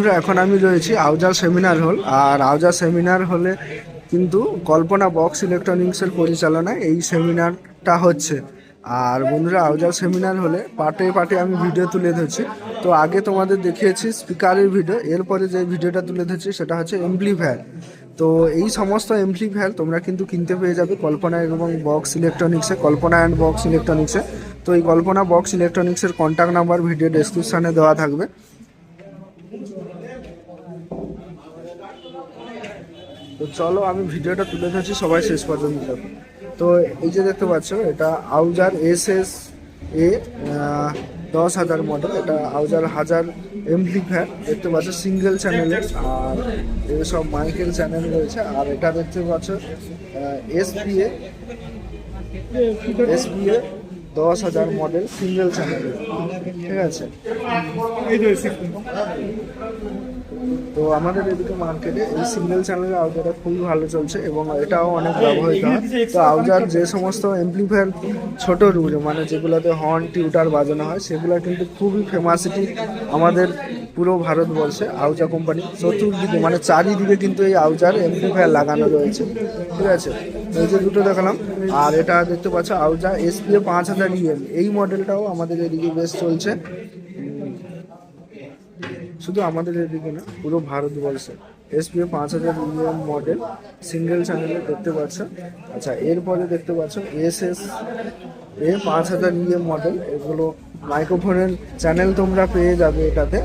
বন্ধুরা, এখন আমি রয়েছি আউজার সেমিনার হল। আর আউজার সেমিনার হলে কিন্তু কল্পনা বক্স ইলেকট্রনিক্সের পরিচালনায় এই সেমিনারটা হচ্ছে। আর বন্ধুরা, আউজার সেমিনার হলে পার্টে পার্টে আমি ভিডিও তুলে ধরছি। তো আগে তোমাদের দেখিয়েছি স্পিকারের ভিডিও, এরপরে যে ভিডিওটা তুলে ধরছি সেটা হচ্ছে এমপ্লিফায়ার। তো এই সমস্ত এমপ্লিফায়ার তোমরা কিন্তু কিনতে পেয়ে যাবে কল্পনা এবং বক্স ইলেকট্রনিক্সে, কল্পনা অ্যান্ড বক্স ইলেকট্রনিক্সে। তো এই কল্পনা বক্স ইলেকট্রনিক্সের কন্ট্যাক্ট নাম্বার ভিডিও ডেসক্রিপশানে দেওয়া থাকবে। তো চলো আমি ভিডিওটা তুলে ধরছি, সবাই শেষ পর্যন্ত দেখো। তো এই যে দেখতে পাচ্ছ, এটা আউজার SS-A 10,000 মডেল। এটা আউজার 1000 এমপ্লিফায়ার দেখতে পাচ্ছ, সিঙ্গেল চ্যানেলের। আর সব মাইকেল চ্যানেল রয়েছে। আর এটা দেখতে পাচ্ছ SPA 10,000 মডেল, সিঙ্গেল চ্যানেলের। ঠিক আছে, তো আমাদের এদিকে মার্কেটে এই সিঙ্গেল চ্যানেলের আউজারটা খুবই ভালো চলছে এবং এটাও অনেক ব্যবহৃত হয়। তো আউজার যে সমস্ত এমপ্লিফায়ার ছোট রুমে, মানে যেগুলোতে হর্ন টিউটার বাজানো হয়, সেগুলো কিন্তু খুবই ফেমাসিটি আমাদের পুরো ভারতবর্ষে। আউজা কোম্পানি চতুর্দিকে, মানে চারিদিকে কিন্তু এই আউজার এমপ্লিফায়ার লাগানো রয়েছে। ঠিক আছে, এই যে দুটো দেখালাম। আর এটা দেখতে পাচ্ছ আউজা SPA 5000 EM, এই মডেলটাও আমাদের এদিকে বেশ চলছে। শুধু আমাদের এদিকে না, পুরো ভারতবর্ষে SPA 5000 EM মডেল, সিঙ্গেল চ্যানেলে দেখতে পাচ্ছ। আচ্ছা, এরপরে দেখতে পাচ্ছ SS-A 5000 EM মডেল। এগুলো মাইক্রোফোনের চ্যানেল তোমরা পেয়ে যাবে এটাতে।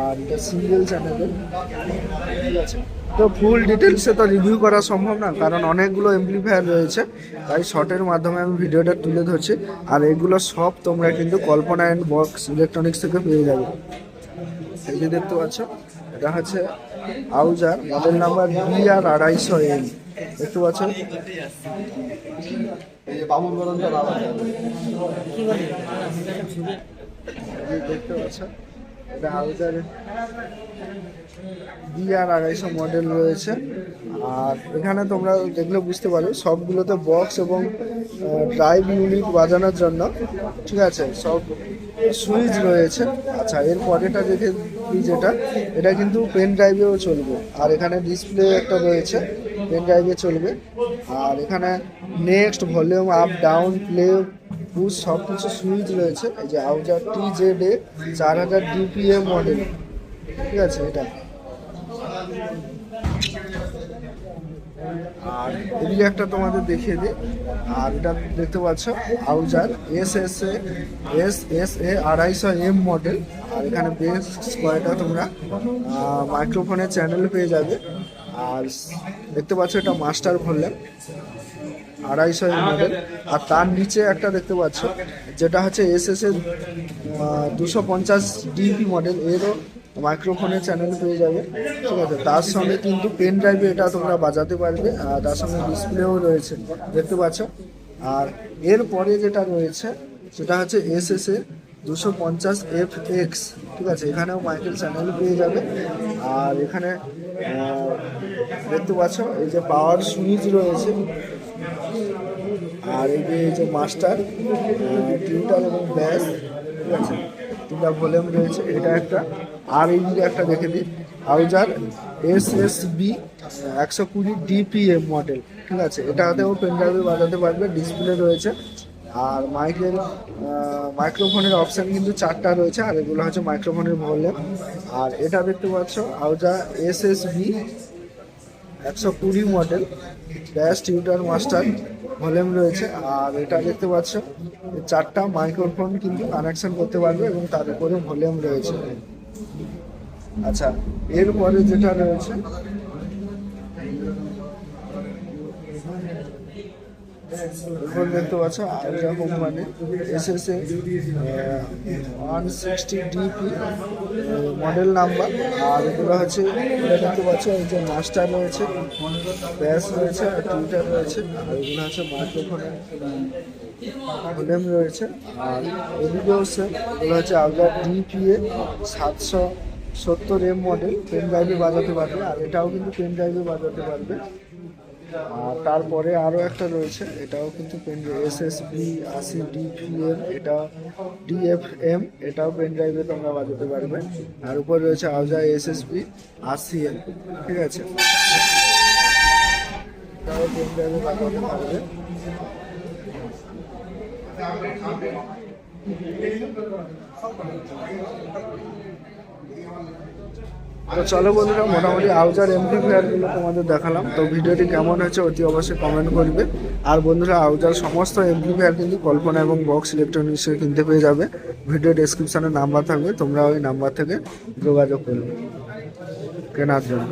আর এটা সিঙ্গেল চ্যানেলের। ঠিক আছে, তো ফুল ডিটেলসে তো রিভিউ করা সম্ভব না, কারণ অনেকগুলো এমপ্লিফায়ার রয়েছে, তাই শর্টের মাধ্যমে আমি ভিডিওটা তুলে ধরছি। আর এগুলো সব তোমরা কিন্তু কল্পনা অ্যান্ড বক্স ইলেকট্রনিক্স থেকে পেয়ে যাবে। এই যে দেখতে পাচ্ছ, এটা হচ্ছে আউজার মডেল নাম্বার BR 250M। দেখতে পাচ্ছ, দেখতে পাচ্ছ এটা আউজার BR 250 মডেল রয়েছে। আর এখানে তোমরা দেখলে বুঝতে পারো সবগুলোতে বক্স এবং ড্রাইভ ইউনিট বাজানোর জন্য, ঠিক আছে, সব সুইচ রয়েছে। আচ্ছা, এর পরেটা দেখে যেটা, এটা কিন্তু পেন ড্রাইভেও চলবে। আর এখানে ডিসপ্লে একটা রয়েছে, পেন ড্রাইভে চলবে। আর এখানে next, volume up down, play, push সব কিছু সুইচ রয়েছে। এই যে আউজার TZA 4000 DPM মডেল। ঠিক আছে, এটা। আর এদিকে একটা তোমাদের দেখিয়ে দিই। আর এটা দেখতে পাচ্ছ আউজার SSA 250M মডেল। আর এখানে বেশ কয়েকটা তোমরা মাইক্রোফোনের চ্যানেল পেয়ে যাবে। আর দেখতে পাচ্ছ এটা মাস্টার ভলিউম 250M মডেল। আর তার নিচে একটা দেখতে পাচ্ছ, যেটা হচ্ছে SSA 250 DP মডেল, এরও মাইক্রোফোনের চ্যানেল পেয়ে যাবে। ঠিক আছে, তার সঙ্গে কিন্তু পেন ড্রাইভে এটা তোমরা বাজাতে পারবে। আর তার সঙ্গে ডিসপ্লেও রয়েছে, দেখতে পাচ্ছ। আর এরপরে যেটা রয়েছে সেটা হচ্ছে SSA 250FX। ঠিক আছে, এখানেও মাইক্রো চ্যানেল পেয়ে যাবে। আর এখানে দেখতে পাচ্ছ এই যে পাওয়ার সুইচ রয়েছে। আর এই যে মাস্টার, টিউটার এবং ব্যাস, ঠিক আছে, তিনটা ভলিউম রয়েছে। এটা একটা। আর এইদিকে একটা দেখে দিই, আউজার SSB 120 DPM মডেল। ঠিক আছে, এটাতেও পেন ড্রাইভে বাজাতে পারবে, ডিসপ্লে রয়েছে। আর মাইক্রোফোনের অপশান কিন্তু 4টা রয়েছে। আর এগুলো হচ্ছে মাইক্রোফোনের ভলিউম। আর এটা দেখতে পাচ্ছ আউজার SSB 120 মডেল, ব্যাস, টিউটার, মাস্টার, ভলিউম রয়েছে। আর এটা দেখতে পাচ্ছ 4টা মাইক্রোফোন কিন্তু কানেকশন করতে পারবে এবং তার উপরে ভলিউম রয়েছে। আচ্ছা, এরপরে যেটা রয়েছে, এরপর দেখতে পাচ্ছ আউজা company SSA 160 DP model number. আর এগুলো হচ্ছে, দেখতে পাচ্ছ এই যে মাস্টার রয়েছে, ব্যাস রয়েছে, আর টিউটার রয়েছে। আর এগুলো হচ্ছে মাইক্রোফোনের ভলিউম রয়েছে। আর এদিকেও এগুলো হচ্ছে আউজা DPA 770M মডেল, পেন ড্রাইভে বাজাতে পারবে। আর এটাও কিন্তু পেন ড্রাইভে বাজাতে পারবে। আর তারপরে আরও একটা রয়েছে, এটাও কিন্তু পেন SSB 80DPM, এটা DFM, এটাও পেন ড্রাইভে তোমরা বাজাতে পারবে। আর উপর রয়েছে আউজা SSB 80L, ঠিক আছে, এটাও পেন ড্রাইভে বাজাতে পারবে। তো চলো বন্ধুরা, মোটামুটি আউজার এমপ্লিফায়ারগুলো তোমাদের দেখালাম। তো ভিডিওটি কেমন হয়েছে অতি অবশ্যই কমেন্ট করবে। আর বন্ধুরা, আউজার সমস্ত এমপ্লিফায়ার কিন্তু কল্পনা এবং বক্স ইলেকট্রনিক্সে কিনতে পেয়ে যাবে। ভিডিও ডেসক্রিপশনে নাম্বার থাকবে, তোমরা ওই নাম্বার থেকে যোগাযোগ করবে কেনার জন্য।